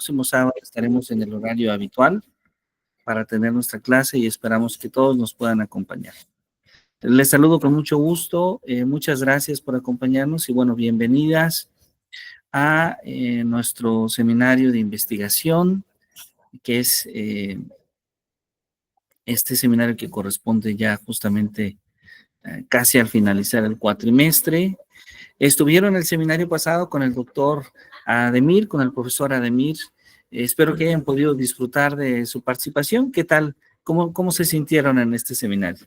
próximo sábado estaremos en el horario habitual para tener nuestra clase y esperamos que todos nos puedan acompañar. Les saludo con mucho gusto, muchas gracias por acompañarnos y bueno, bienvenidas a nuestro seminario de investigación, que es este seminario que corresponde ya justamente casi al finalizar el cuatrimestre. Estuvieron el seminario pasado con el doctor Ademir, con el profesor Ademir. Espero que hayan podido disfrutar de su participación. ¿Qué tal? ¿Cómo se sintieron en este seminario?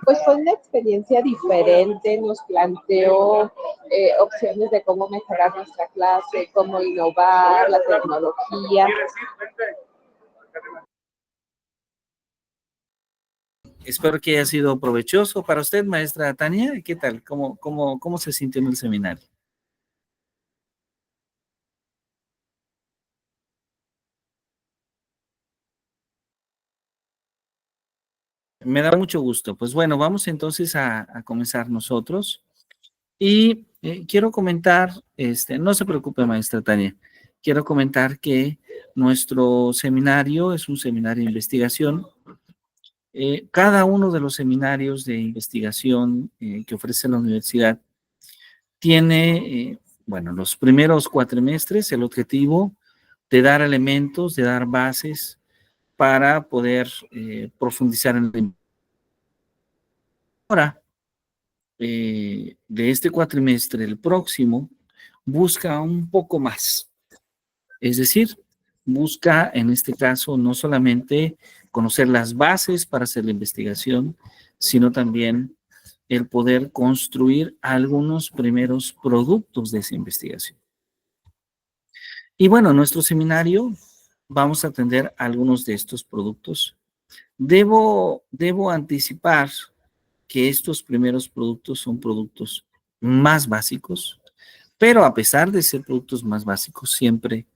Pues fue una experiencia diferente, nos planteó opciones de cómo mejorar nuestra clase, cómo innovar la tecnología. Espero que haya sido provechoso para usted, maestra Tania. ¿Qué tal? ¿Cómo se sintió en el seminario? Me da mucho gusto. Pues bueno, vamos entonces a comenzar nosotros. Y quiero comentar, no se preocupe, maestra Tania, quiero comentar que nuestro seminario es un seminario de investigación. Cada uno de los seminarios de investigación que ofrece la universidad tiene, bueno, los primeros cuatrimestres el objetivo de dar elementos, de dar bases para poder profundizar en la ahora de este cuatrimestre, el próximo, busca un poco más. Es decir, busca en este caso no solamente conocer las bases para hacer la investigación, sino también el poder construir algunos primeros productos de esa investigación. Y bueno, en nuestro seminario vamos a atender algunos de estos productos. Debo anticipar que estos primeros productos son productos más básicos, pero a pesar de ser productos más básicos, siempre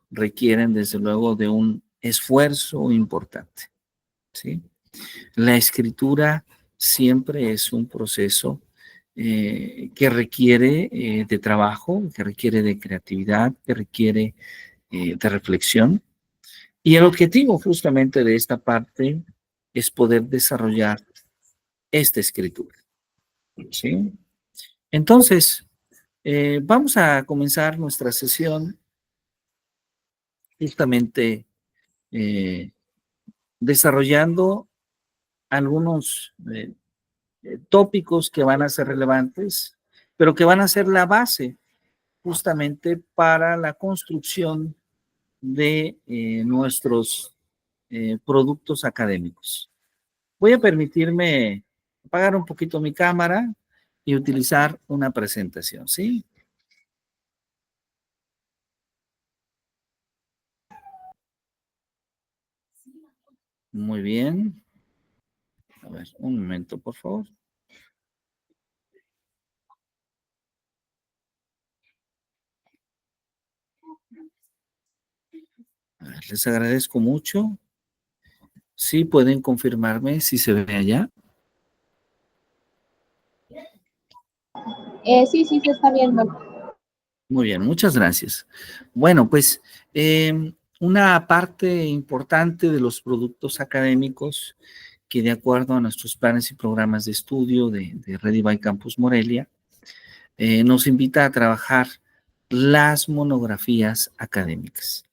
requieren desde luego de un esfuerzo importante, ¿sí? La escritura siempre es un proceso que requiere de trabajo, que requiere de creatividad, que requiere de reflexión. Y el objetivo justamente de esta parte es poder desarrollar esta escritura, ¿sí? Entonces, vamos a comenzar nuestra sesión justamente desarrollando algunos tópicos que van a ser relevantes, pero que van a ser la base justamente para la construcción de nuestros productos académicos. Voy a permitirme apagar un poquito mi cámara y utilizar una presentación, ¿sí? Muy bien. A ver, un momento, por favor. A ver, les agradezco mucho. Sí, pueden confirmarme si se ve allá. Sí, se está viendo. Muy bien, muchas gracias. Bueno, pues una parte importante de los productos académicos que de acuerdo a nuestros planes y programas de estudio de Redivay Campus Morelia, nos invita a trabajar las monografías académicas.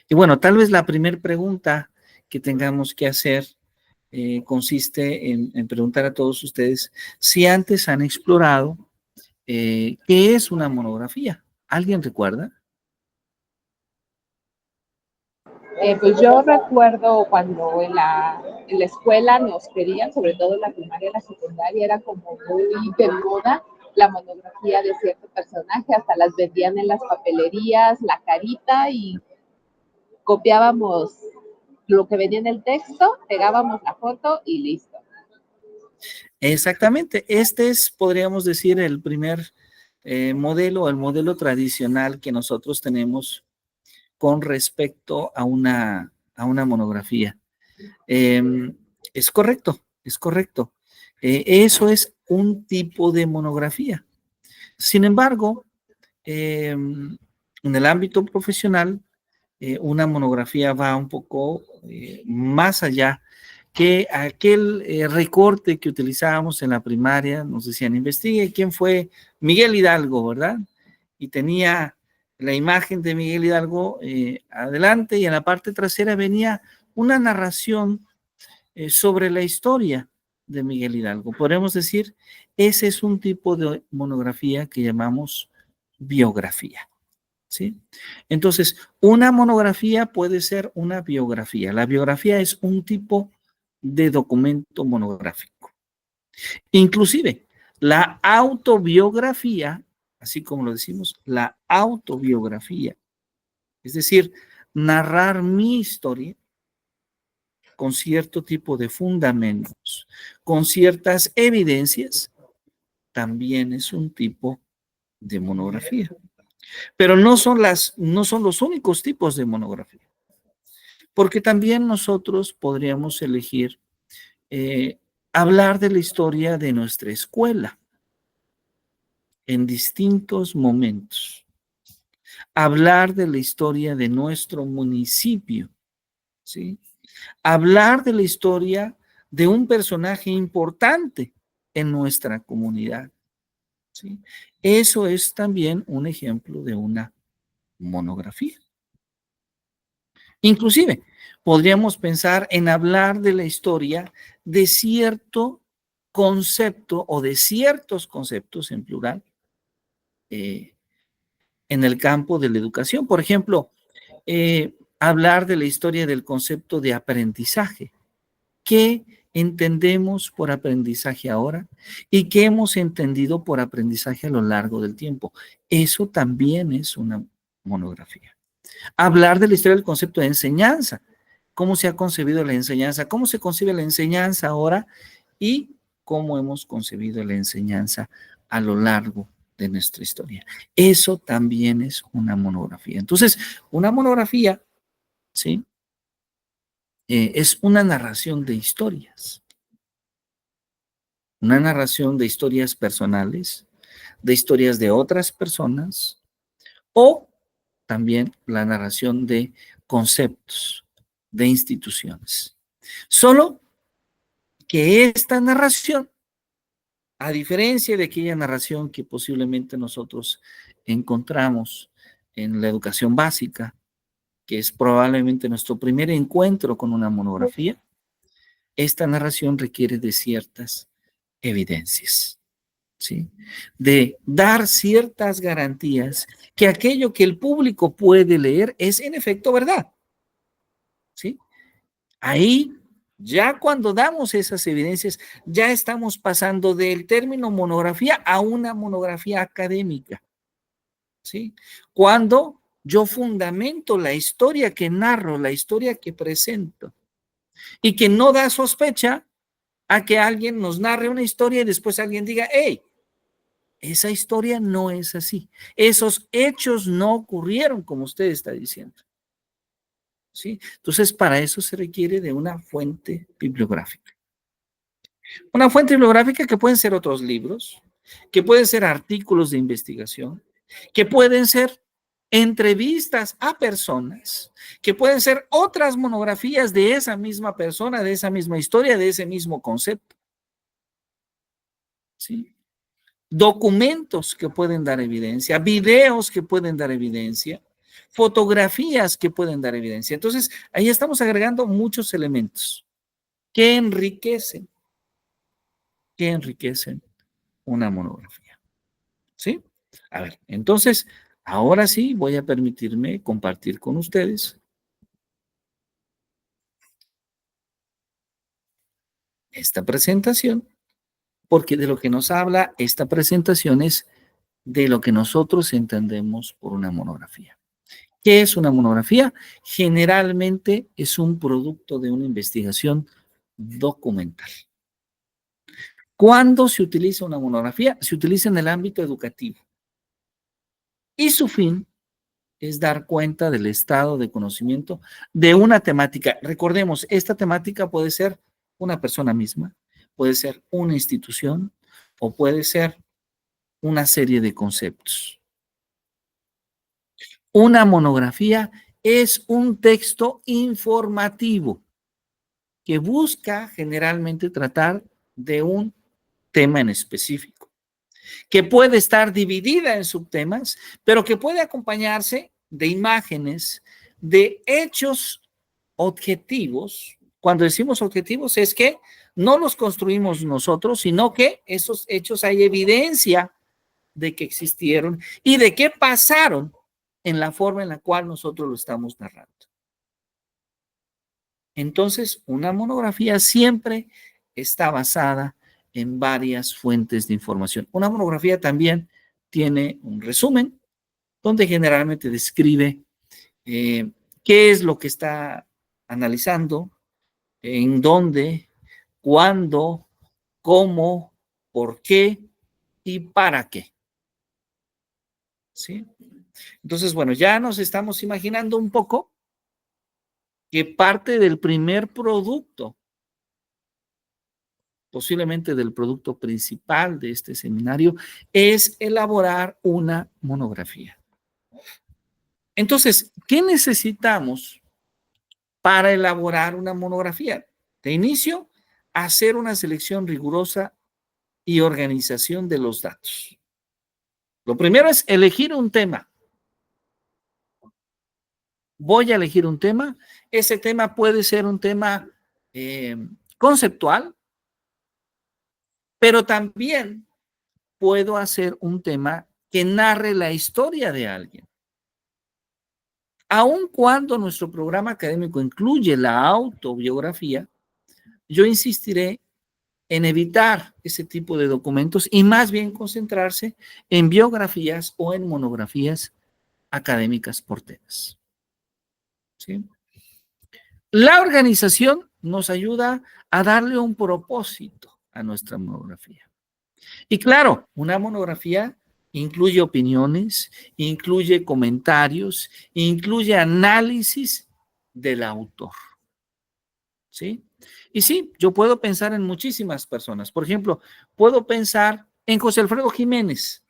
Y bueno, tal vez la primera pregunta que tengamos que hacer consiste en preguntar a todos ustedes si antes han explorado qué es una monografía. ¿Alguien recuerda? Pues yo recuerdo cuando en la escuela nos pedían, sobre todo en la primaria y la secundaria, era como muy de moda la monografía de cierto personaje, hasta las vendían en las papelerías, la carita, y copiábamos lo que venía en el texto, pegábamos la foto y listo. Exactamente, este es, podríamos decir, el primer modelo, el modelo tradicional que nosotros tenemos con respecto a una monografía. Es correcto, es correcto. Eso es un tipo de monografía. Sin embargo, en el ámbito profesional, una monografía va un poco más allá que aquel recorte que utilizábamos en la primaria. Nos decían, investigue quién fue Miguel Hidalgo, ¿verdad? Y tenía la imagen de Miguel Hidalgo adelante, y en la parte trasera venía una narración sobre la historia de Miguel Hidalgo. Podemos decir, ese es un tipo de monografía que llamamos biografía, ¿sí? Entonces, una monografía puede ser una biografía. La biografía es un tipo de documento monográfico. Inclusive, la autobiografía, así como lo decimos, la autobiografía, es decir, narrar mi historia con cierto tipo de fundamentos, con ciertas evidencias, también es un tipo de monografía. Pero no son los únicos tipos de monografía, porque también nosotros podríamos elegir hablar de la historia de nuestra escuela en distintos momentos, hablar de la historia de nuestro municipio, ¿sí? Hablar de la historia de un personaje importante en nuestra comunidad, ¿sí? Eso es también un ejemplo de una monografía. Inclusive, podríamos pensar en hablar de la historia de cierto concepto o de ciertos conceptos en plural en el campo de la educación. Por ejemplo, hablar de la historia del concepto de aprendizaje. ¿Qué entendemos por aprendizaje ahora y qué hemos entendido por aprendizaje a lo largo del tiempo? Eso también es una monografía. Hablar de la historia del concepto de enseñanza. ¿Cómo se ha concebido la enseñanza? ¿Cómo se concibe la enseñanza ahora? Y cómo hemos concebido la enseñanza a lo largo de nuestra historia. Eso también es una monografía. Entonces, una monografía, ¿sí? Es una narración de historias. Una narración de historias personales, de historias de otras personas, o también la narración de conceptos, de instituciones. Solo que esta narración, a diferencia de aquella narración que posiblemente nosotros encontramos en la educación básica, que es probablemente nuestro primer encuentro con una monografía, esta narración requiere de ciertas evidencias, ¿sí? De dar ciertas garantías que aquello que el público puede leer es en efecto verdad, ¿sí? Ahí, ya cuando damos esas evidencias, ya estamos pasando del término monografía a una monografía académica, ¿sí? Cuando yo fundamento la historia que narro, la historia que presento, y que no da sospecha a que alguien nos narre una historia y después alguien diga, hey, esa historia no es así. Esos hechos no ocurrieron como usted está diciendo. ¿Sí? Entonces, para eso se requiere de una fuente bibliográfica. Una fuente bibliográfica que pueden ser otros libros, que pueden ser artículos de investigación, que pueden ser entrevistas a personas, que pueden ser otras monografías de esa misma persona, de esa misma historia, de ese mismo concepto. ¿Sí? Documentos que pueden dar evidencia, videos que pueden dar evidencia, fotografías que pueden dar evidencia. Entonces, ahí estamos agregando muchos elementos que enriquecen una monografía. ¿Sí? A ver, entonces, ahora sí voy a permitirme compartir con ustedes esta presentación, porque de lo que nos habla esta presentación es de lo que nosotros entendemos por una monografía. ¿Qué es una monografía? Generalmente es un producto de una investigación documental. ¿Cuándo se utiliza una monografía? Se utiliza en el ámbito educativo. Y su fin es dar cuenta del estado de conocimiento de una temática. Recordemos, esta temática puede ser una persona misma, puede ser una institución o puede ser una serie de conceptos. Una monografía es un texto informativo que busca generalmente tratar de un tema en específico, que puede estar dividida en subtemas, pero que puede acompañarse de imágenes, de hechos objetivos. Cuando decimos objetivos es que no los construimos nosotros, sino que esos hechos hay evidencia de que existieron y de que pasaron en la forma en la cual nosotros lo estamos narrando. Entonces, una monografía siempre está basada en varias fuentes de información. Una monografía también tiene un resumen donde generalmente describe qué es lo que está analizando, en dónde, cuándo, cómo, por qué y para qué. ¿Sí? Entonces, bueno, ya nos estamos imaginando un poco que parte del primer producto, posiblemente del producto principal de este seminario, es elaborar una monografía. Entonces, ¿qué necesitamos para elaborar una monografía? De inicio, hacer una selección rigurosa y organización de los datos. Lo primero es elegir un tema. Voy a elegir un tema. Ese tema puede ser un tema conceptual, pero también puedo hacer un tema que narre la historia de alguien. Aun cuando nuestro programa académico incluye la autobiografía, yo insistiré en evitar ese tipo de documentos y más bien concentrarse en biografías o en monografías académicas por temas. ¿Sí? La organización nos ayuda a darle un propósito a nuestra monografía. Y claro, una monografía incluye opiniones, incluye comentarios, incluye análisis del autor. ¿Sí? Y sí, yo puedo pensar en muchísimas personas. Por ejemplo, puedo pensar en José Alfredo Jiménez,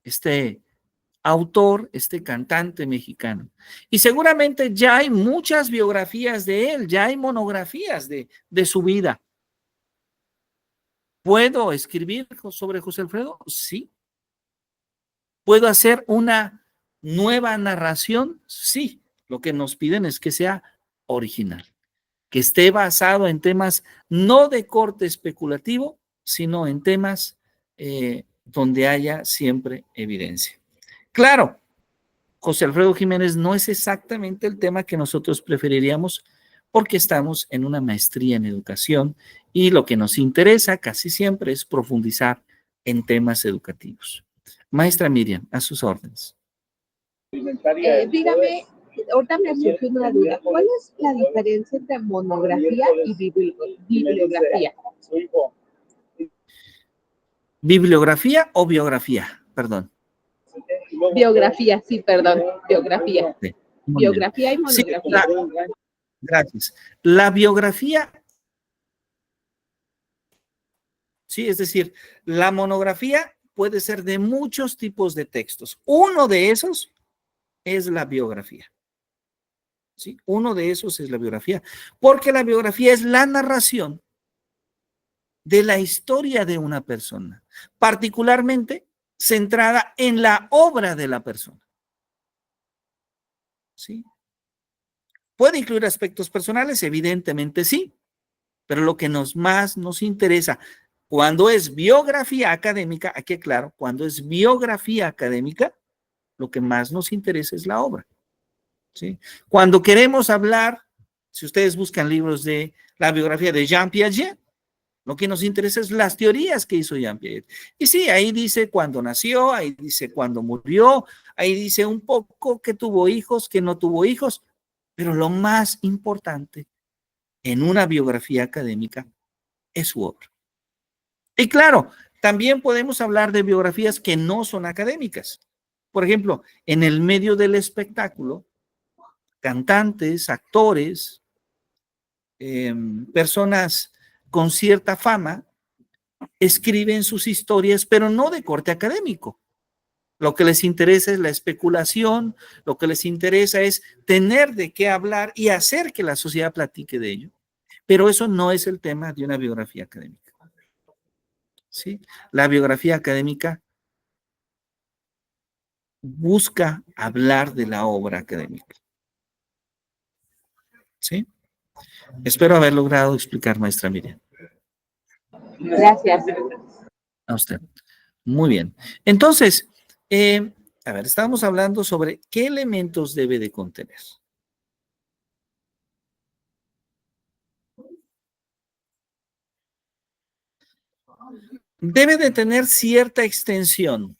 este autor, este cantante mexicano. Y seguramente ya hay muchas biografías de él, ya hay monografías de su vida. ¿Puedo escribir sobre José Alfredo? Sí. ¿Puedo hacer una nueva narración? Sí. Lo que nos piden es que sea original, que esté basado en temas no de corte especulativo, sino en temas donde haya siempre evidencia. Claro, José Alfredo Jiménez no es exactamente el tema que nosotros preferiríamos porque estamos en una maestría en educación y lo que nos interesa casi siempre es profundizar en temas educativos. Maestra Miriam, a sus órdenes. Dígame, ahorita me surgió una duda. ¿Cuál es la diferencia entre monografía y bibliografía? ¿Bibliografía o biografía? Perdón. Biografía, sí, perdón, biografía. Sí, Biografía y sí, monografía. gracias. La biografía, sí, es decir, la monografía puede ser de muchos tipos de textos. Uno de esos es la biografía. ¿Sí? Uno de esos es la biografía, porque la biografía es la narración de la historia de una persona, particularmente centrada en la obra de la persona. ¿Sí? ¿Puede incluir aspectos personales? Evidentemente sí, pero lo que más nos interesa cuando es biografía académica, aquí claro, cuando es biografía académica, lo que más nos interesa es la obra. ¿Sí? Cuando queremos hablar, si ustedes buscan libros de la biografía de Jean Piaget, lo que nos interesa es las teorías que hizo Jean Piaget. Y sí, ahí dice cuándo nació, ahí dice cuándo murió, ahí dice un poco que tuvo hijos, que no tuvo hijos, pero lo más importante en una biografía académica es su obra. Y claro, también podemos hablar de biografías que no son académicas. Por ejemplo, en el medio del espectáculo, cantantes, actores, personas con cierta fama escriben sus historias, pero no de corte académico. Lo que les interesa es la especulación, lo que les interesa es tener de qué hablar y hacer que la sociedad platique de ello. Pero eso no es el tema de una biografía académica. ¿Sí? La biografía académica busca hablar de la obra académica. ¿Sí? Espero haber logrado explicar, maestra Miriam. Gracias. A usted. Muy bien. Entonces, a ver, estábamos hablando sobre qué elementos debe de contener. Debe de tener cierta extensión.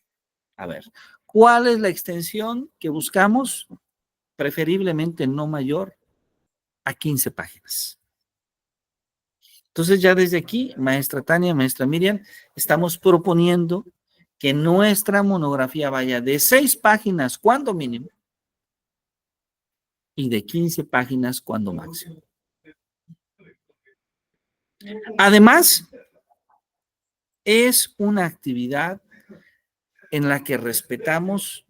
A ver, ¿cuál es la extensión que buscamos? Preferiblemente no mayor a 15 páginas. Entonces ya desde aquí, maestra Tania, maestra Miriam, estamos proponiendo que nuestra monografía vaya de 6 páginas cuando mínimo y de 15 páginas cuando máximo. Además, es una actividad en la que respetamos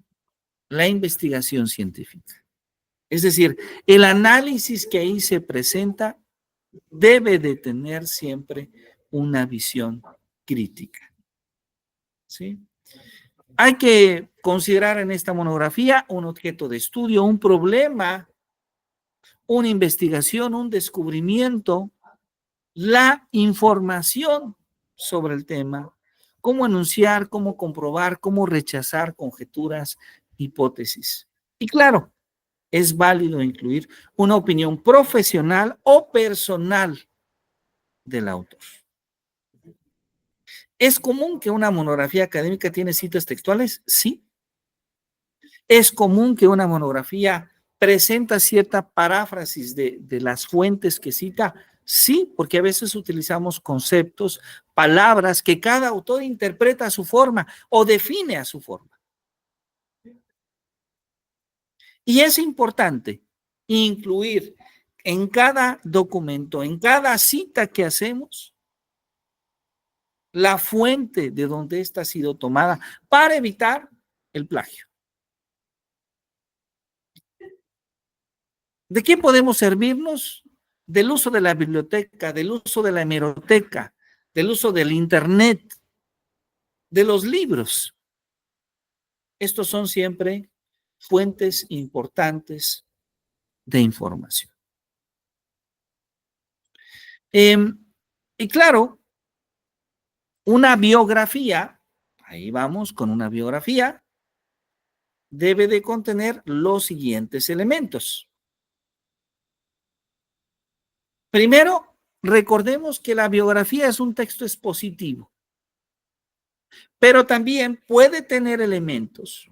la investigación científica. Es decir, el análisis que ahí se presenta debe de tener siempre una visión crítica. ¿Sí? Hay que considerar en esta monografía un objeto de estudio, un problema, una investigación, un descubrimiento, la información sobre el tema, cómo enunciar, cómo comprobar, cómo rechazar conjeturas, hipótesis. Y claro, es válido incluir una opinión profesional o personal del autor. ¿Es común que una monografía académica tiene citas textuales? Sí. ¿Es común que una monografía presenta cierta paráfrasis de las fuentes que cita? Sí, porque a veces utilizamos conceptos, palabras que cada autor interpreta a su forma o define a su forma. Y es importante incluir en cada documento, en cada cita que hacemos, la fuente de donde ésta ha sido tomada para evitar el plagio. ¿De qué podemos servirnos? Del uso de la biblioteca, del uso de la hemeroteca, del uso del internet, de los libros. Estos son siempre fuentes importantes de información. Y claro, una biografía, ahí vamos con una biografía, debe de contener los siguientes elementos. Primero, recordemos que la biografía es un texto expositivo, pero también puede tener elementos,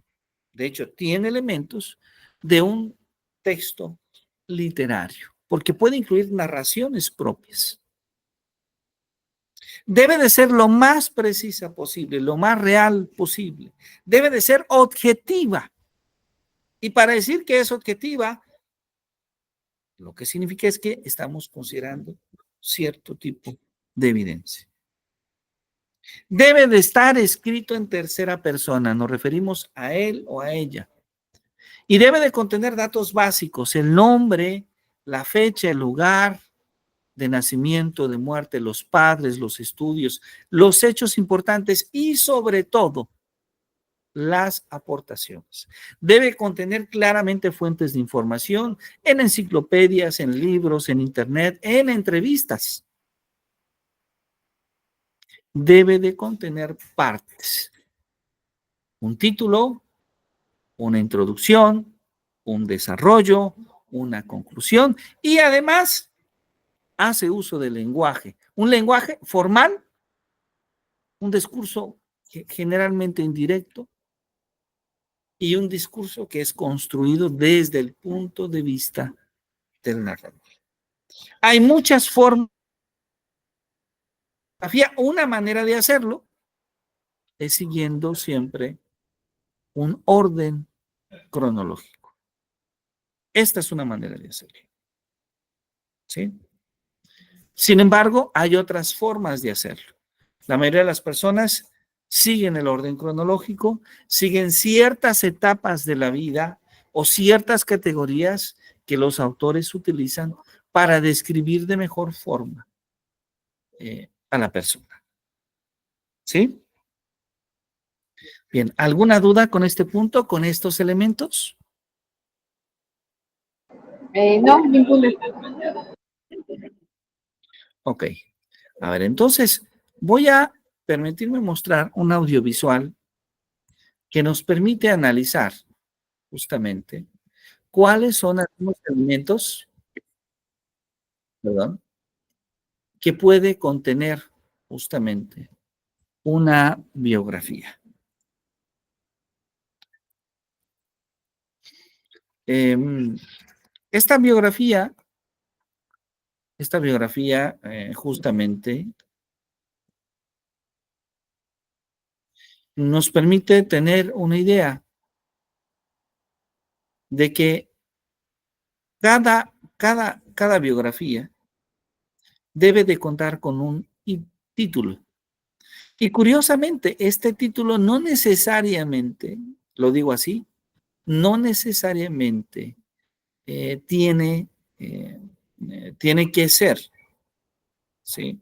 de hecho tiene elementos de un texto literario, porque puede incluir narraciones propias. Debe de ser lo más precisa posible, lo más real posible. Debe de ser objetiva. Y para decir que es objetiva, lo que significa es que estamos considerando cierto tipo de evidencia. Debe de estar escrito en tercera persona, nos referimos a él o a ella. Y debe de contener datos básicos, el nombre, la fecha, el lugar de nacimiento, de muerte, los padres, los estudios, los hechos importantes y sobre todo las aportaciones. Debe contener claramente fuentes de información en enciclopedias, en libros, en internet, en entrevistas. Debe de contener partes. Un título, una introducción, un desarrollo, una conclusión y además hace uso del lenguaje. Un lenguaje formal, un discurso generalmente indirecto y un discurso que es construido desde el punto de vista del narrador. Hay muchas formas. Una manera de hacerlo es siguiendo siempre un orden cronológico. Esta es una manera de hacerlo. ¿Sí? Sin embargo, hay otras formas de hacerlo. La mayoría de las personas siguen el orden cronológico, siguen ciertas etapas de la vida o ciertas categorías que los autores utilizan para describir de mejor forma a la persona. ¿Sí? Bien, ¿alguna duda con este punto, con estos elementos? No, ninguna. Ok. A ver, entonces voy a permitirme mostrar un audiovisual que nos permite analizar justamente cuáles son algunos elementos, perdón, que puede contener justamente una biografía. Esta biografía justamente nos permite tener una idea de que cada biografía debe de contar con un título. Y curiosamente, este título no necesariamente, lo digo así, no necesariamente tiene que ser, ¿sí?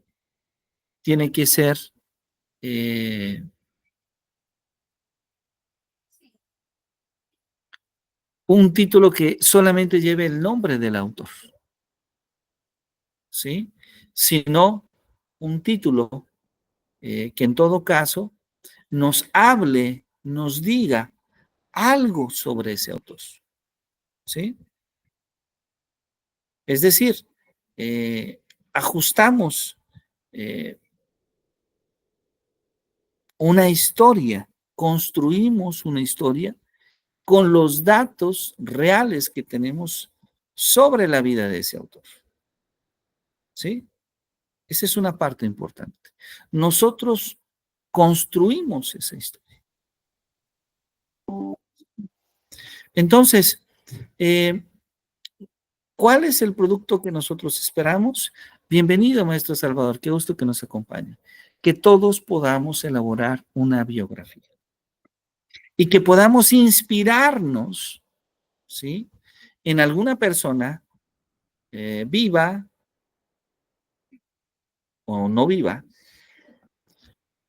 Tiene que ser un título que solamente lleve el nombre del autor, ¿sí? Sino un título que en todo caso nos hable, nos diga algo sobre ese autor, ¿sí? Es decir, ajustamos una historia, construimos una historia con los datos reales que tenemos sobre la vida de ese autor, ¿sí? Esa es una parte importante. Nosotros construimos esa historia. Entonces, ¿cuál es el producto que nosotros esperamos? Bienvenido, maestro Salvador, qué gusto que nos acompañe. Que todos podamos elaborar una biografía y que podamos inspirarnos, ¿sí? En alguna persona viva o no viva,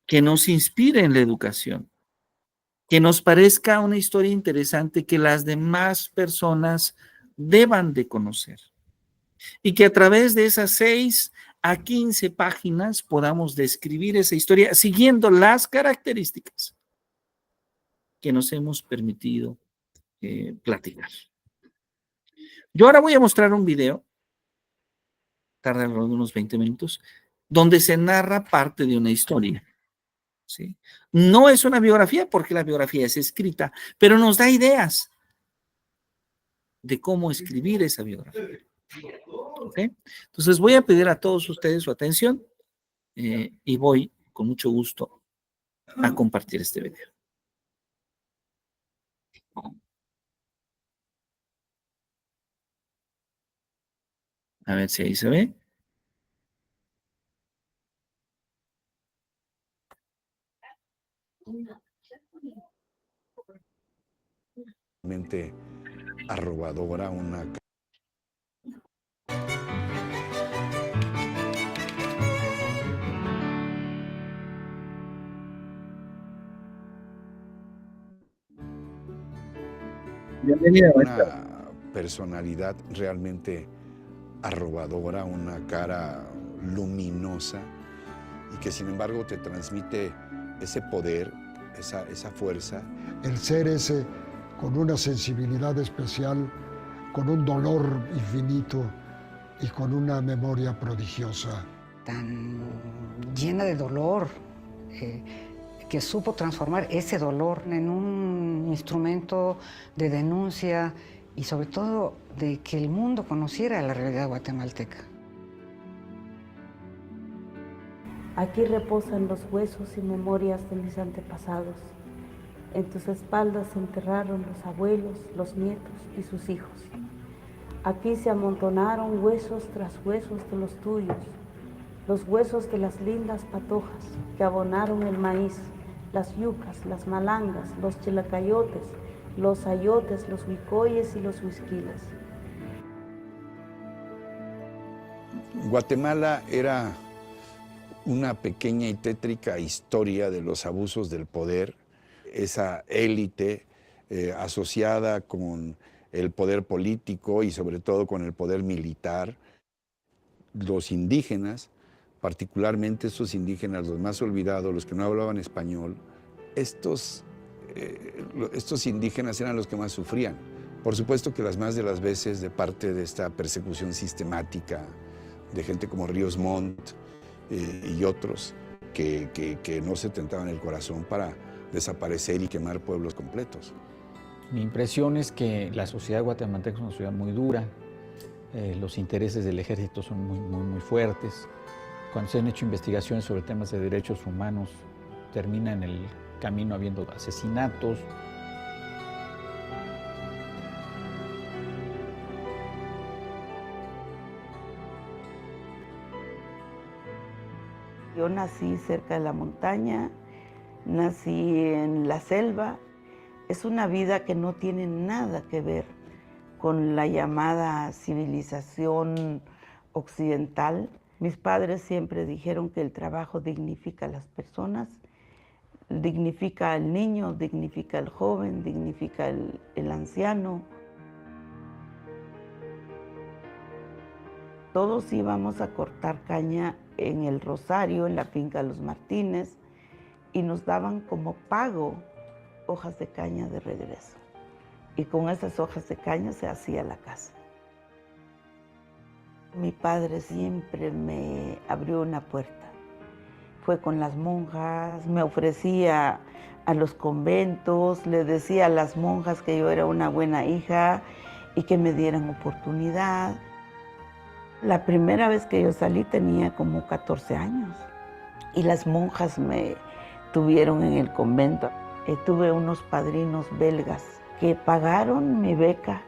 que nos inspire en la educación, que nos parezca una historia interesante que las demás personas deban de conocer. Y que a través de esas 6 a 15 páginas podamos describir esa historia siguiendo las características que nos hemos permitido platicar. Yo ahora voy a mostrar un video, tarda alrededor de unos 20 minutos, donde se narra parte de una historia. ¿Sí? No es una biografía porque la biografía es escrita, pero nos da ideas de cómo escribir esa biografía. ¿Okay? Entonces voy a pedir a todos ustedes su atención y voy con mucho gusto a compartir este video. A ver si ahí se ve. Arrobadora, una... Bienvenida, maestra. Una personalidad realmente arrobadora, una cara luminosa y que sin embargo te transmite ese poder, esa fuerza. El ser ese con una sensibilidad especial, con un dolor infinito y con una memoria prodigiosa. Tan llena de dolor, que supo transformar ese dolor en un instrumento de denuncia y sobre todo de que el mundo conociera la realidad guatemalteca. Aquí reposan los huesos y memorias de mis antepasados. En tus espaldas se enterraron los abuelos, los nietos y sus hijos. Aquí se amontonaron huesos tras huesos de los tuyos. los huesos de las lindas patojas que abonaron el maíz, las yucas, las malangas, los chilacayotes, los ayotes, los huicoyes y los huisquiles. Guatemala era una pequeña y tétrica historia de los abusos del poder, esa élite asociada con el poder político y sobre todo con el poder militar. Los indígenas, particularmente estos indígenas, los más olvidados, los que no hablaban español, estos indígenas eran los que más sufrían. Por supuesto que las más de las veces de parte de esta persecución sistemática de gente como Ríos Montt y otros que no se tentaban el corazón para desaparecer y quemar pueblos completos. Mi impresión es que la sociedad guatemalteca es una sociedad muy dura, los intereses del ejército son muy fuertes. Cuando se han hecho investigaciones sobre temas de derechos humanos, termina en el camino habiendo asesinatos. Yo nací cerca de la montaña, nací en la selva. Es una vida que no tiene nada que ver con la llamada civilización occidental. Mis padres siempre dijeron que el trabajo dignifica a las personas, dignifica al niño, dignifica al joven, dignifica el anciano. Todos íbamos a cortar caña en el Rosario, en la finca Los Martínez, y nos daban como pago hojas de caña de regreso. Y con esas hojas de caña se hacía la casa. Mi padre siempre me abrió una puerta. Fue con las monjas, me ofrecía a los conventos, le decía a las monjas que yo era una buena hija y que me dieran oportunidad. La primera vez que yo salí tenía como 14 años y las monjas me tuvieron en el convento. Tuve unos padrinos belgas que pagaron mi beca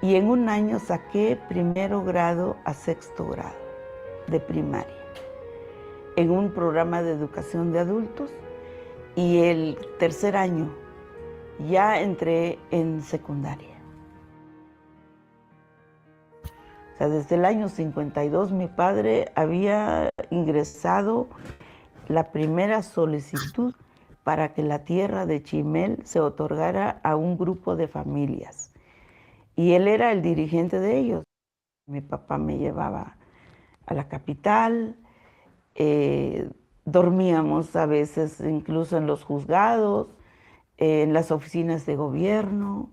y en un año saqué 1er grado a 6º grado de primaria en un programa de educación de adultos, y el 3er año ya entré en secundaria. O sea, desde el año 52 mi padre había ingresado la primera solicitud para que la tierra de Chimel se otorgara a un grupo de familias. Y él era el dirigente de ellos. Mi papá me llevaba a la capital, dormíamos a veces incluso en los juzgados, en las oficinas de gobierno,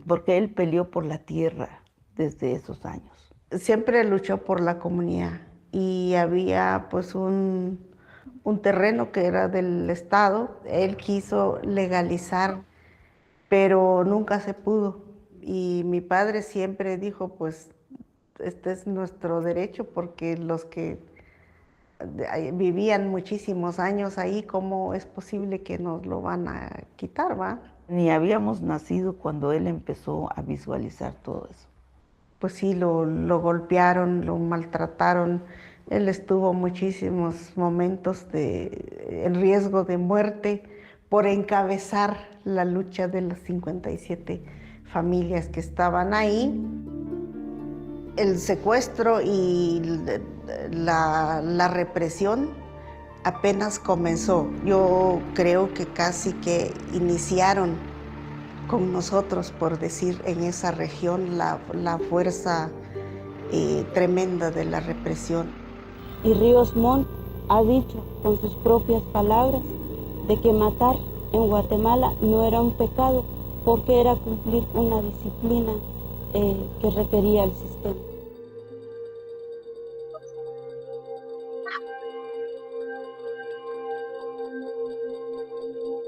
porque él peleó por la tierra desde esos años. Siempre luchó por la comunidad y había pues un terreno que era del Estado. Él quiso legalizar, pero nunca se pudo. Y mi padre siempre dijo, pues este es nuestro derecho, porque los que vivían muchísimos años ahí, ¿cómo es posible que nos lo van a quitar, va? Ni habíamos nacido cuando él empezó a visualizar todo eso. Pues sí, lo golpearon, lo maltrataron. Él estuvo muchísimos momentos en riesgo de muerte por encabezar la lucha de las 57 familias que estaban ahí. El secuestro y la represión apenas comenzó. Yo creo que casi que iniciaron con nosotros, por decir, en esa región, la fuerza tremenda de la represión. Y Ríos Montt ha dicho con sus propias palabras de que matar en Guatemala no era un pecado, porque era cumplir una disciplina que requería el sistema.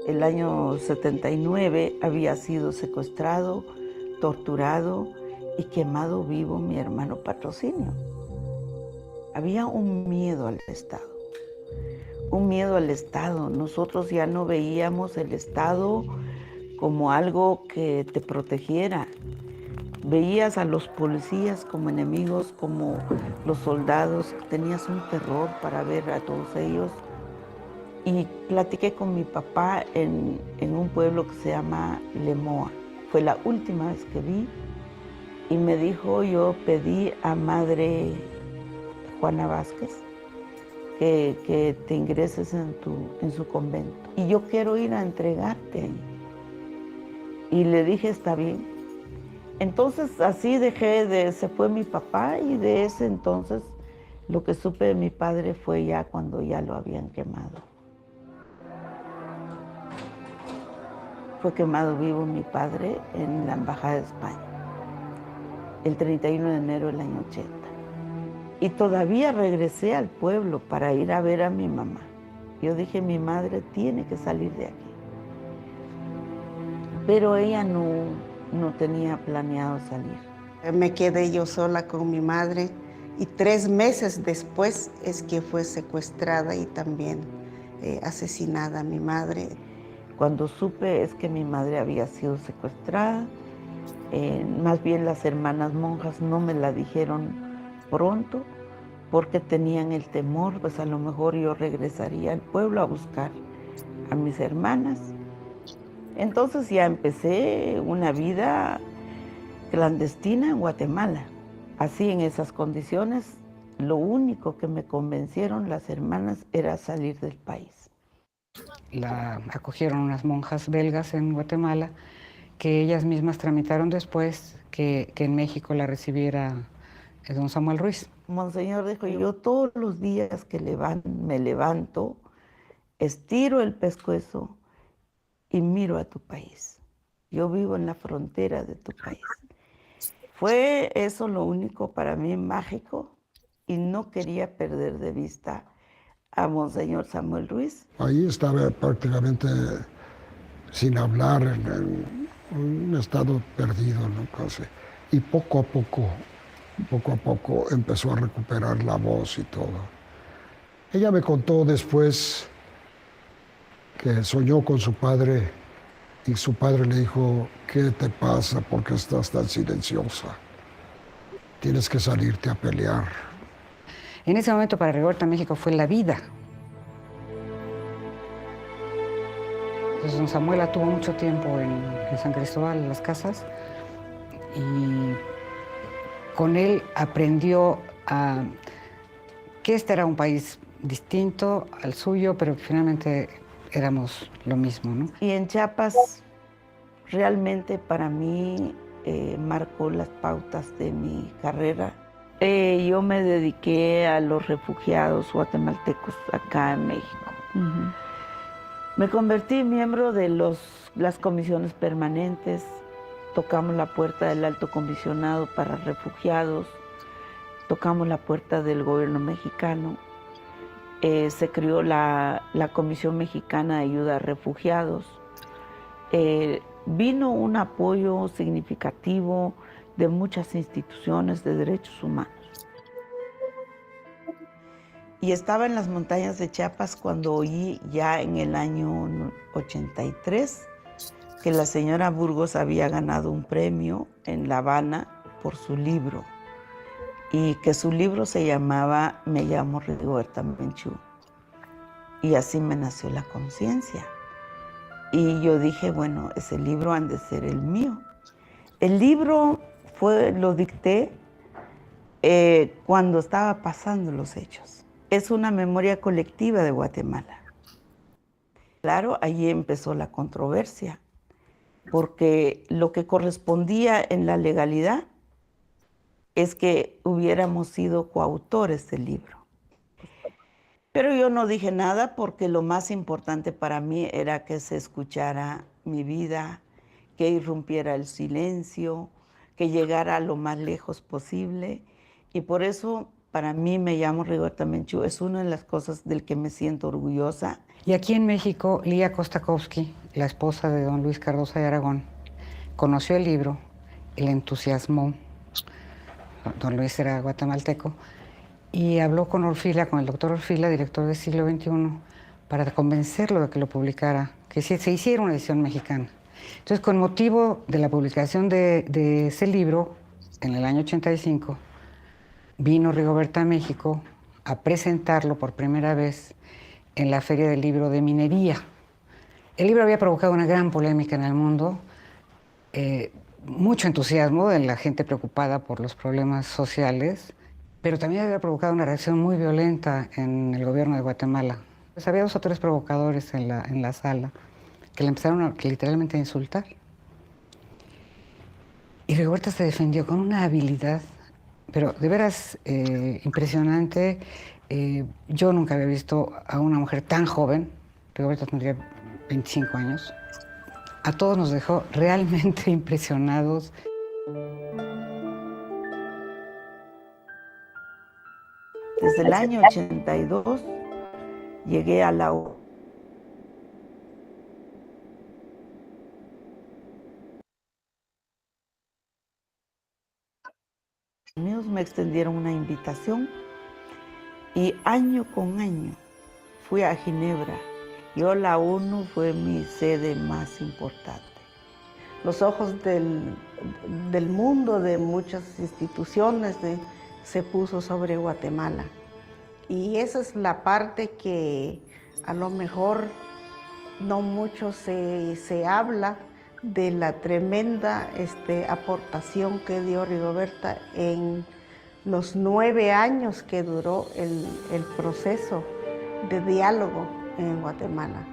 El año 79 había sido secuestrado, torturado y quemado vivo mi hermano Patrocinio. Había un miedo al Estado, un miedo al Estado. Nosotros ya no veíamos el Estado como algo que te protegiera. Veías a los policías como enemigos, como los soldados, tenías un terror para ver a todos ellos. Y platiqué con mi papá en un pueblo que se llama Lemoa. Fue la última vez que vi y me dijo, yo pedí a Madre Juana Vázquez que te ingreses en su convento. Y yo quiero ir a entregarte ahí. Y le dije, está bien. Entonces así se fue mi papá y de ese entonces lo que supe de mi padre fue ya cuando ya lo habían quemado. Fue quemado vivo mi padre en la Embajada de España, el 31 de enero del año 80. Y todavía regresé al pueblo para ir a ver a mi mamá. Yo dije, mi madre tiene que salir de aquí. Pero ella no tenía planeado salir. Me quedé yo sola con mi madre y 3 meses después es que fue secuestrada y también asesinada mi madre. Cuando supe es que mi madre había sido secuestrada, más bien las hermanas monjas no me la dijeron pronto porque tenían el temor, pues a lo mejor yo regresaría al pueblo a buscar a mis hermanas. Entonces ya empecé una vida clandestina en Guatemala. Así, en esas condiciones, lo único que me convencieron las hermanas era salir del país. La acogieron unas monjas belgas en Guatemala que ellas mismas tramitaron después que en México la recibiera don Samuel Ruiz. Monseñor dijo, yo todos los días que me levanto, estiro el pescuezo y miro a tu país. Yo vivo en la frontera de tu país. Fue eso lo único para mí mágico y no quería perder de vista a Monseñor Samuel Ruiz. Ahí estaba prácticamente sin hablar, en un estado perdido, ¿no? Casi. Y poco a poco empezó a recuperar la voz y todo. Ella me contó después que soñó con su padre y su padre le dijo, ¿qué te pasa? ¿Por qué estás tan silenciosa? Tienes que salirte a pelear. En ese momento para Rigoberta México fue la vida. Entonces, don Samuel tuvo mucho tiempo en San Cristóbal, en las casas, y con él aprendió que este era un país distinto al suyo, pero que finalmente éramos lo mismo, ¿no? Y en Chiapas realmente para mí marcó las pautas de mi carrera. Yo me dediqué a los refugiados guatemaltecos acá en México. Me convertí en miembro de las comisiones permanentes. Tocamos la puerta del alto comisionado para refugiados, tocamos la puerta del gobierno mexicano. Se creó la Comisión Mexicana de Ayuda a Refugiados. Vino un apoyo significativo de muchas instituciones de derechos humanos. Y estaba en las montañas de Chiapas cuando oí ya en el año 83 que la señora Burgos había ganado un premio en La Habana por su libro y que su libro se llamaba Me llamo Rigoberta Menchú. Y así me nació la conciencia. Y yo dije, bueno, ese libro han de ser el mío. El libro lo dicté cuando estaba pasando los hechos. Es una memoria colectiva de Guatemala. Claro, allí empezó la controversia, porque lo que correspondía en la legalidad es que hubiéramos sido coautores del libro. Pero yo no dije nada porque lo más importante para mí era que se escuchara mi vida, que irrumpiera el silencio, que llegara a lo más lejos posible. Y por eso, para mí, Me llamo Rigoberta Menchú es una de las cosas del que me siento orgullosa. Y aquí en México, Lía Kostakowski, la esposa de don Luis Cardosa de Aragón, conoció el libro, le entusiasmó. Don Luis era guatemalteco, y habló con Orfila, con el doctor Orfila, director del Siglo XXI, para convencerlo de que lo publicara, que se hiciera una edición mexicana. Entonces, con motivo de la publicación de ese libro, en el año 85, vino Rigoberta a México a presentarlo por primera vez en la Feria del Libro de Minería. El libro había provocado una gran polémica en el mundo, mucho entusiasmo de la gente preocupada por los problemas sociales, pero también había provocado una reacción muy violenta en el gobierno de Guatemala. Pues había 2 o 3 provocadores en la sala que le empezaron literalmente a insultar. Y Rigoberta se defendió con una habilidad, pero de veras impresionante. Yo nunca había visto a una mujer tan joven, Rigoberta tendría 25 años. A todos nos dejó realmente impresionados. Desde el año 82 llegué a la U. Me extendieron una invitación y año con año fui a Ginebra. La ONU fue mi sede más importante. Los ojos del mundo, de muchas instituciones, se puso sobre Guatemala. Y esa es la parte que a lo mejor no mucho se habla de la tremenda aportación que dio Rigoberta en los 9 años que duró el proceso de diálogo en Guatemala.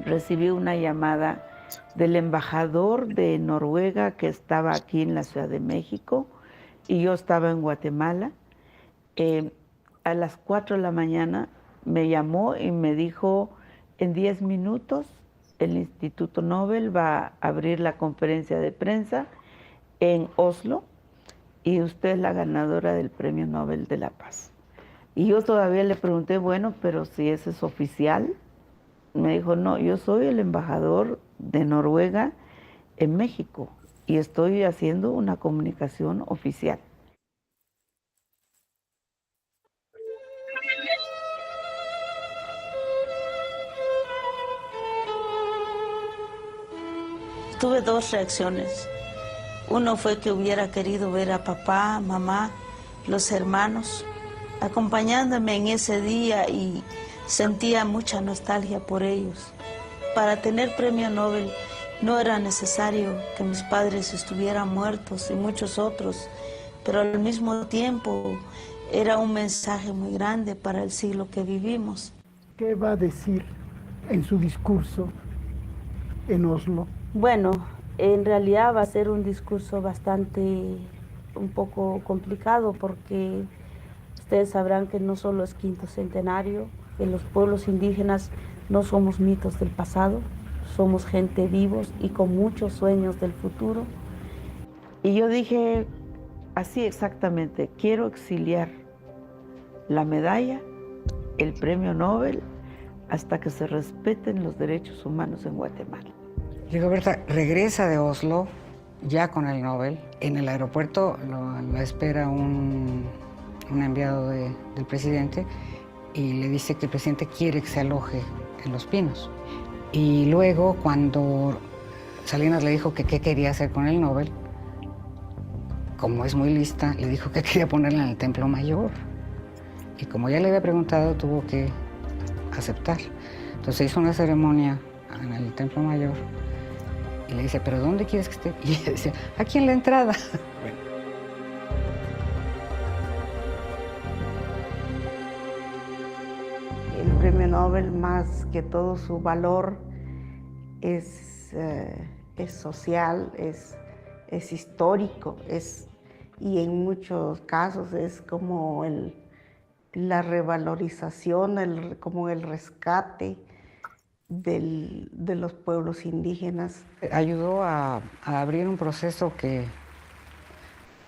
Recibí una llamada del embajador de Noruega que estaba aquí en la Ciudad de México y yo estaba en Guatemala. A las 4 de la mañana me llamó y me dijo: en 10 minutos el Instituto Nobel va a abrir la conferencia de prensa en Oslo y usted es la ganadora del Premio Nobel de la Paz. Y yo todavía le pregunté, bueno, pero si eso es oficial. Me dijo, no, yo soy el embajador de Noruega en México y estoy haciendo una comunicación oficial. Tuve 2 reacciones. Uno fue que hubiera querido ver a papá, mamá, los hermanos, acompañándome en ese día y sentía mucha nostalgia por ellos. Para tener premio Nobel no era necesario que mis padres estuvieran muertos y muchos otros, pero al mismo tiempo era un mensaje muy grande para el siglo que vivimos. ¿Qué va a decir en su discurso en Oslo? Bueno, en realidad va a ser un discurso un poco complicado porque ustedes sabrán que no solo es 5º centenario, que los pueblos indígenas no somos mitos del pasado, somos gente vivos y con muchos sueños del futuro. Y yo dije así exactamente, quiero exiliar la medalla, el premio Nobel, hasta que se respeten los derechos humanos en Guatemala. Rigoberta regresa de Oslo ya con el Nobel. En el aeropuerto la espera un enviado del presidente y le dice que el presidente quiere que se aloje en Los Pinos. Y luego, cuando Salinas le dijo que qué quería hacer con el Nobel, como es muy lista, le dijo que quería ponerla en el Templo Mayor. Y como ya le había preguntado, tuvo que aceptar. Entonces hizo una ceremonia en el Templo Mayor y le dice, ¿pero dónde quieres que esté? Y ella decía, aquí en la entrada. El premio Nobel, más que todo su valor, es social, es histórico, y en muchos casos es como la revalorización, como el rescate de los pueblos indígenas. Ayudó a abrir un proceso que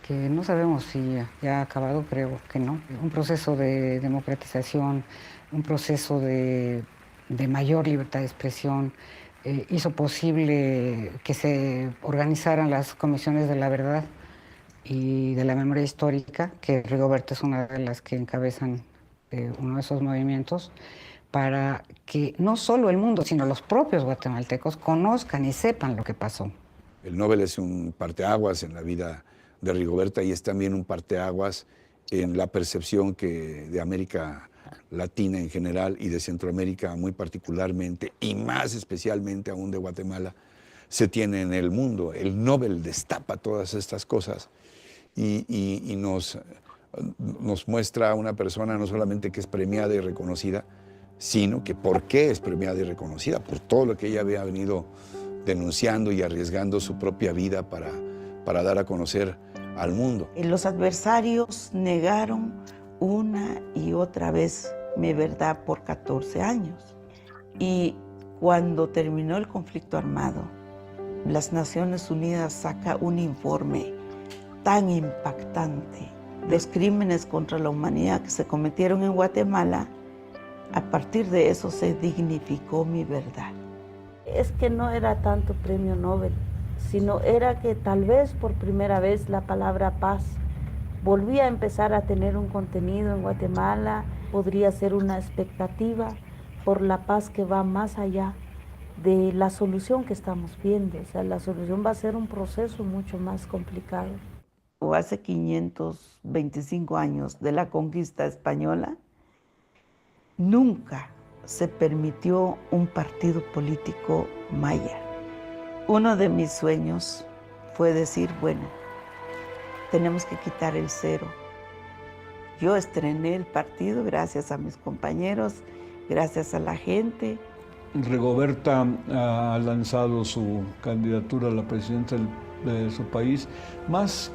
no sabemos si ya ha acabado, creo que no. Un proceso de democratización, un proceso de mayor libertad de expresión. Hizo posible que se organizaran las comisiones de la verdad y de la memoria histórica, que Rigoberta es una de las que encabezan uno de esos movimientos, para que no solo el mundo, sino los propios guatemaltecos conozcan y sepan lo que pasó. El Nobel es un parteaguas en la vida de Rigoberta y es también un parteaguas en la percepción que de América Latina en general y de Centroamérica muy particularmente, y más especialmente aún de Guatemala, se tiene en el mundo. El Nobel destapa todas estas cosas y nos muestra a una persona no solamente que es premiada y reconocida, sino que por qué es premiada y reconocida, por todo lo que ella había venido denunciando y arriesgando su propia vida para dar a conocer al mundo. Los adversarios negaron una y otra vez mi verdad por 14 años. Y cuando terminó el conflicto armado, las Naciones Unidas saca un informe tan impactante de los crímenes contra la humanidad que se cometieron en Guatemala. A partir de eso se dignificó mi verdad. Es que no era tanto premio Nobel, sino era que tal vez por primera vez la palabra paz volvía a empezar a tener un contenido en Guatemala, podría ser una expectativa por la paz que va más allá de la solución que estamos viendo. O sea, la solución va a ser un proceso mucho más complicado. Hace 525 años de la conquista española, nunca se permitió un partido político maya. Uno de mis sueños fue decir, bueno, tenemos que quitar el cero. Yo estrené el partido gracias a mis compañeros, gracias a la gente. Rigoberta ha lanzado su candidatura a la presidencia de su país, más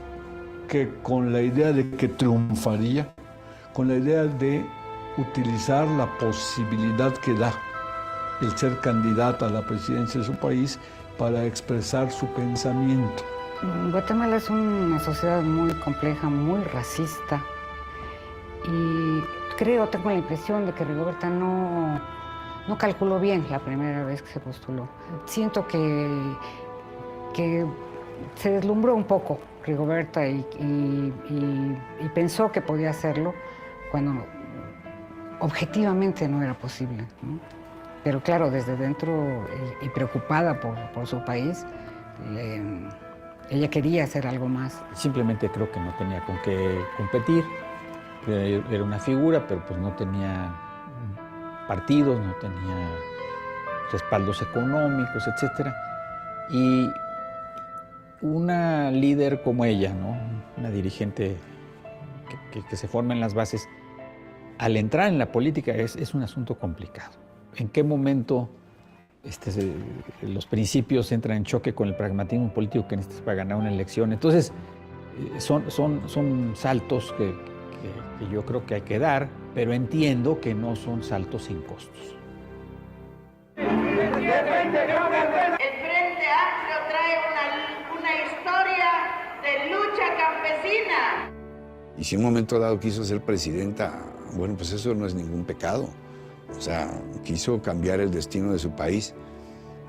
que con la idea de que triunfaría, con la idea de utilizar la posibilidad que da el ser candidata a la presidencia de su país para expresar su pensamiento. Guatemala es una sociedad muy compleja, muy racista, y tengo la impresión de que Rigoberta no calculó bien la primera vez que se postuló. Siento que se deslumbró un poco Rigoberta y pensó que podía hacerlo cuando objetivamente no era posible, ¿no? Pero claro, desde dentro y preocupada por su país, ella quería hacer algo más. Simplemente creo que no tenía con qué competir. Era una figura, pero pues no tenía partidos, no tenía respaldos económicos, etc. Y una líder como ella, ¿no? Una dirigente que se forma en las bases, al entrar en la política es un asunto complicado. ¿En qué momento los principios entran en choque con el pragmatismo político que necesitas para ganar una elección? Entonces, son saltos que yo creo que hay que dar, pero entiendo que no son saltos sin costos. El Frente Amplio trae una historia de lucha campesina. Y si en un momento dado quiso ser presidenta, bueno, pues eso no es ningún pecado. O sea, quiso cambiar el destino de su país.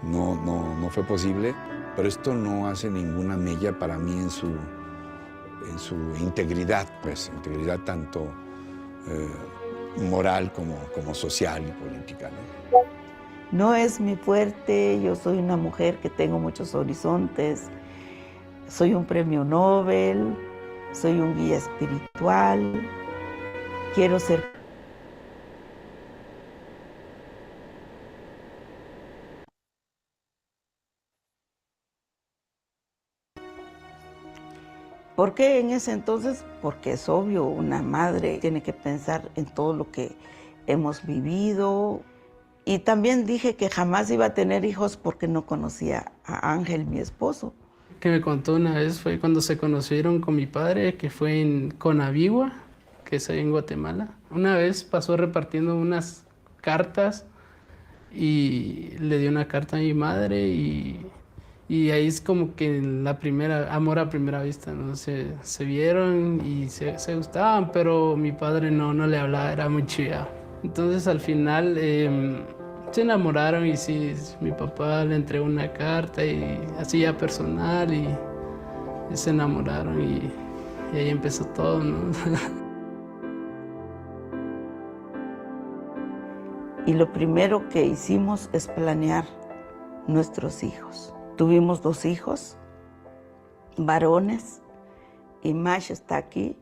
No fue posible, pero esto no hace ninguna mella para mí en su integridad, pues, integridad tanto moral como social y política, ¿no? No es mi fuerte, yo soy una mujer que tengo muchos horizontes, soy un premio Nobel, soy un guía espiritual, quiero ser... ¿Por qué en ese entonces? Porque es obvio, una madre tiene que pensar en todo lo que hemos vivido. Y también dije que jamás iba a tener hijos porque no conocía a Ángel, mi esposo. Que me contó una vez fue cuando se conocieron con mi padre, que fue en Conavigua, que es ahí en Guatemala. Una vez pasó repartiendo unas cartas y le dio una carta a mi madre y ahí es como que la primera, amor a primera vista, ¿no? Se vieron y se gustaban, pero mi padre no le hablaba, era muy chillado. Entonces al final se enamoraron y sí, mi papá le entregó una carta y así ya personal y se enamoraron y ahí empezó todo, ¿no? y lo primero que hicimos es planear nuestros hijos. Tuvimos 2 hijos, varones, y Mash está aquí,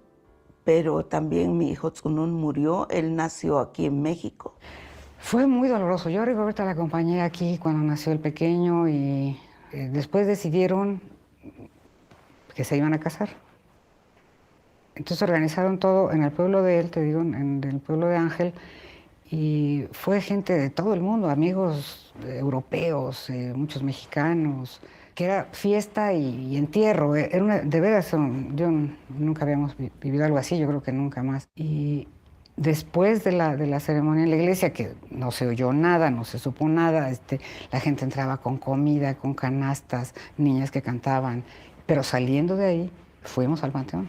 pero también mi hijo Tsunun murió, él nació aquí en México. Fue muy doloroso. Yo a Rigoberta la acompañé aquí cuando nació el pequeño y después decidieron que se iban a casar. Entonces organizaron todo en el pueblo de él, te digo, en el pueblo de Ángel, y fue gente de todo el mundo, amigos europeos, muchos mexicanos, que era fiesta y entierro. Era de veras, yo nunca habíamos vivido algo así, yo creo que nunca más. Y después de la ceremonia en la iglesia, que no se oyó nada, no se supo nada, la gente entraba con comida, con canastas, niñas que cantaban, pero saliendo de ahí, fuimos al panteón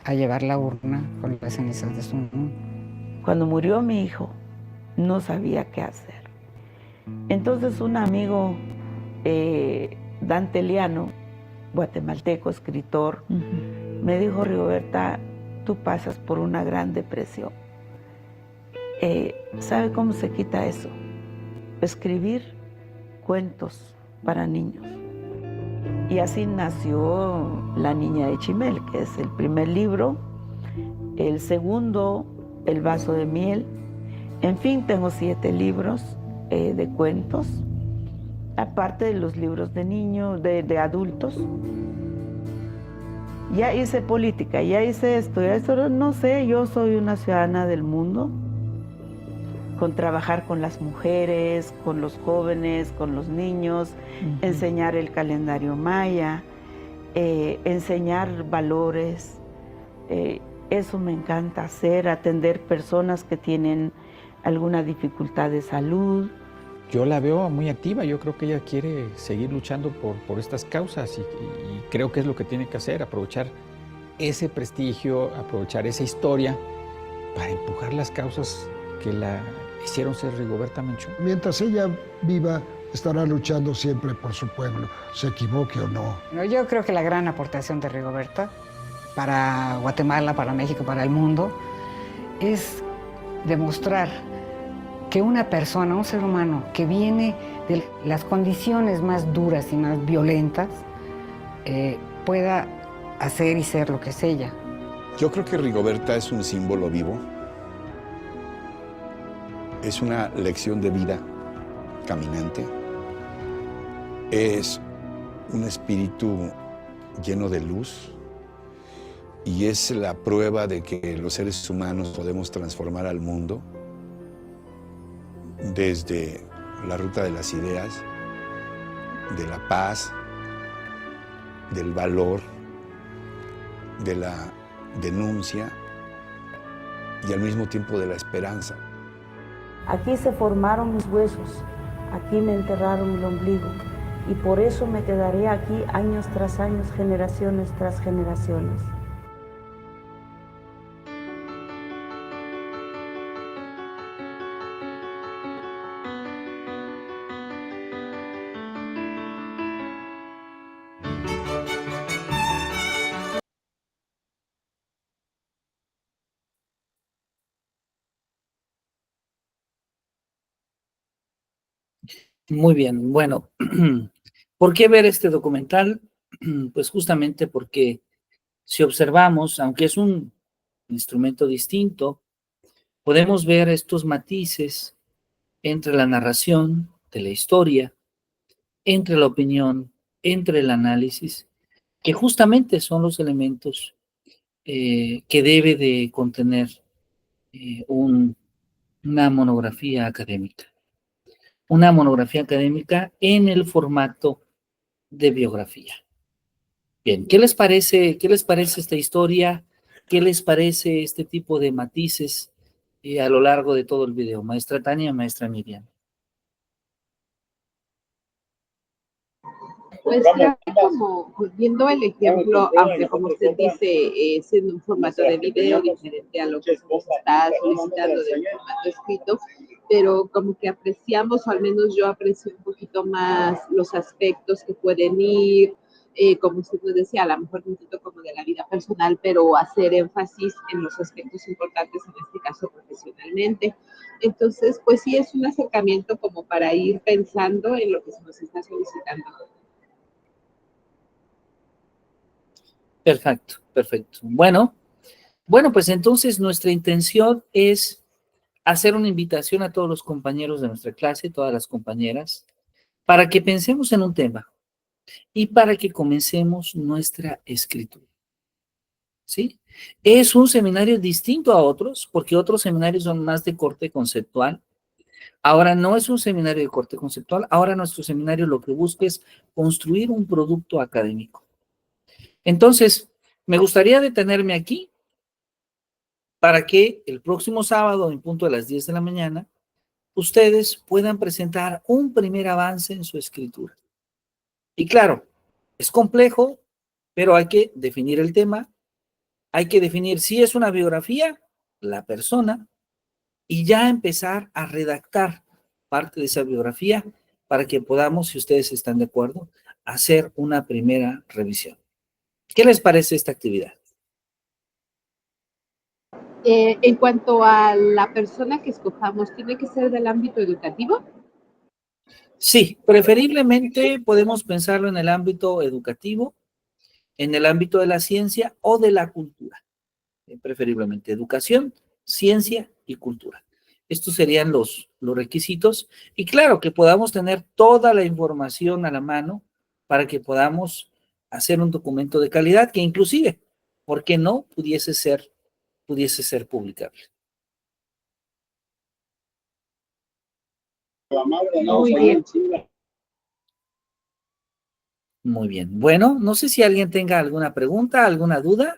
a llevar la urna con las cenizas de Tsunun. Cuando murió mi hijo, no sabía qué hacer. Entonces un amigo, Dante Liano, guatemalteco, escritor, me dijo: Rigoberta, tú pasas por una gran depresión. ¿Sabe cómo se quita eso? Escribir cuentos para niños. Y así nació La Niña de Chimel, que es el primer libro. El segundo, El Vaso de Miel. En fin, tengo 7 libros de cuentos, aparte de los libros de niños, de adultos. Ya hice política, ya hice esto, no sé, yo soy una ciudadana del mundo, con trabajar con las mujeres, con los jóvenes, con los niños, enseñar el calendario maya, enseñar valores. Eso me encanta hacer, atender personas que tienen alguna dificultad de salud. Yo la veo muy activa, yo creo que ella quiere seguir luchando por estas causas y creo que es lo que tiene que hacer, aprovechar ese prestigio, aprovechar esa historia para empujar las causas que la hicieron ser Rigoberta Menchú. Mientras ella viva, estará luchando siempre por su pueblo, se equivoque o no. Yo creo que la gran aportación de Rigoberta para Guatemala, para México, para el mundo, es demostrar que una persona, un ser humano que viene de las condiciones más duras y más violentas, pueda hacer y ser lo que es ella. Yo creo que Rigoberta es un símbolo vivo, es una lección de vida caminante, es un espíritu lleno de luz y es la prueba de que los seres humanos podemos transformar al mundo desde la ruta de las ideas, de la paz, del valor, de la denuncia y al mismo tiempo de la esperanza. Aquí se formaron mis huesos, aquí me enterraron el ombligo y por eso me quedaré aquí años tras años, generaciones tras generaciones. Muy bien, bueno, ¿por qué ver este documental? Pues justamente porque si observamos, aunque es un instrumento distinto, podemos ver estos matices entre la narración de la historia, entre la opinión, entre el análisis, que justamente son los elementos que debe de contener una monografía académica. Una monografía académica en el formato de biografía. Bien, ¿qué les parece esta historia? ¿Qué les parece este tipo de matices a lo largo de todo el video? Maestra Tania, maestra Miriam. Pues ya como viendo el ejemplo, aunque como usted dice, siendo un formato de video diferente a lo que se nos está solicitando de un formato escrito, pero como que apreciamos, o al menos yo aprecio un poquito más los aspectos que pueden ir como usted nos decía, a lo mejor un poquito como de la vida personal, pero hacer énfasis en los aspectos importantes, en este caso profesionalmente. Entonces, pues sí es un acercamiento como para ir pensando en lo que se nos está solicitando. Perfecto, perfecto. Bueno, pues entonces nuestra intención es hacer una invitación a todos los compañeros de nuestra clase, todas las compañeras, para que pensemos en un tema y para que comencemos nuestra escritura. ¿Sí? Es un seminario distinto a otros, porque otros seminarios son más de corte conceptual. Ahora no es un seminario de corte conceptual, ahora nuestro seminario lo que busca es construir un producto académico. Entonces, me gustaría detenerme aquí para que el próximo sábado, en punto de las 10 de la mañana, ustedes puedan presentar un primer avance en su escritura. Y claro, es complejo, pero hay que definir el tema, hay que definir si es una biografía, la persona, y ya empezar a redactar parte de esa biografía para que podamos, si ustedes están de acuerdo, hacer una primera revisión. ¿Qué les parece esta actividad? En cuanto a la persona que escojamos, ¿tiene que ser del ámbito educativo? Sí, preferiblemente podemos pensarlo en el ámbito educativo, en el ámbito de la ciencia o de la cultura. Preferiblemente educación, ciencia y cultura. Estos serían los requisitos. Y claro, que podamos tener toda la información a la mano para que podamos hacer un documento de calidad que inclusive, ¿por qué no? Pudiese ser publicable. Muy bien. Muy bien. Bueno, no sé si alguien tenga alguna pregunta, alguna duda.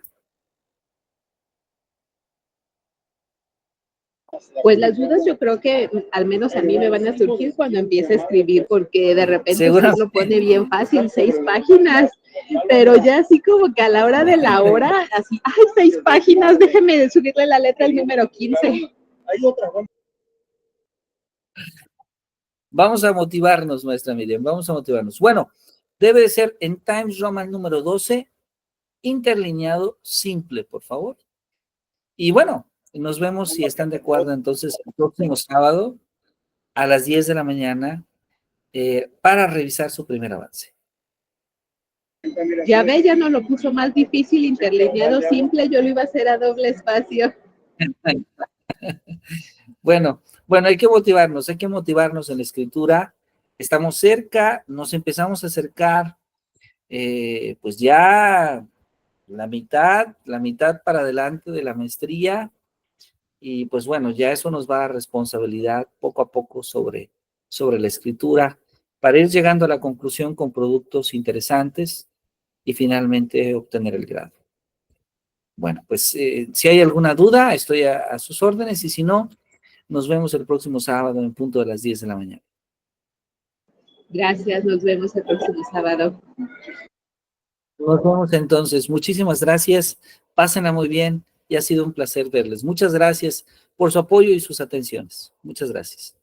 Pues las dudas yo creo que al menos a mí me van a surgir cuando empiece a escribir, porque de repente usted lo pone bien fácil, 6 páginas, pero ya así como que a la hora de la hora, así, ay, 6 páginas, déjeme subirle la letra al número 15. Vamos a motivarnos, maestra Miriam, vamos a motivarnos. Bueno, debe de ser en Times Roman número 12, interlineado simple, por favor. Y bueno, nos vemos si están de acuerdo entonces el próximo sábado a las 10 de la mañana para revisar su primer avance. Ya ve, ya no lo puso más difícil, interlineado simple, yo lo iba a hacer a doble espacio. Bueno, hay que motivarnos en la escritura. Estamos cerca, nos empezamos a acercar, pues ya la mitad para adelante de la maestría. Y pues bueno, ya eso nos va a dar responsabilidad poco a poco sobre la escritura para ir llegando a la conclusión con productos interesantes y finalmente obtener el grado. Bueno, pues si hay alguna duda, estoy a sus órdenes y si no, nos vemos el próximo sábado en punto de las 10 de la mañana. Gracias, nos vemos el próximo sábado. Nos vemos entonces. Muchísimas gracias. Pásenla muy bien y ha sido un placer verles. Muchas gracias por su apoyo y sus atenciones. Muchas gracias.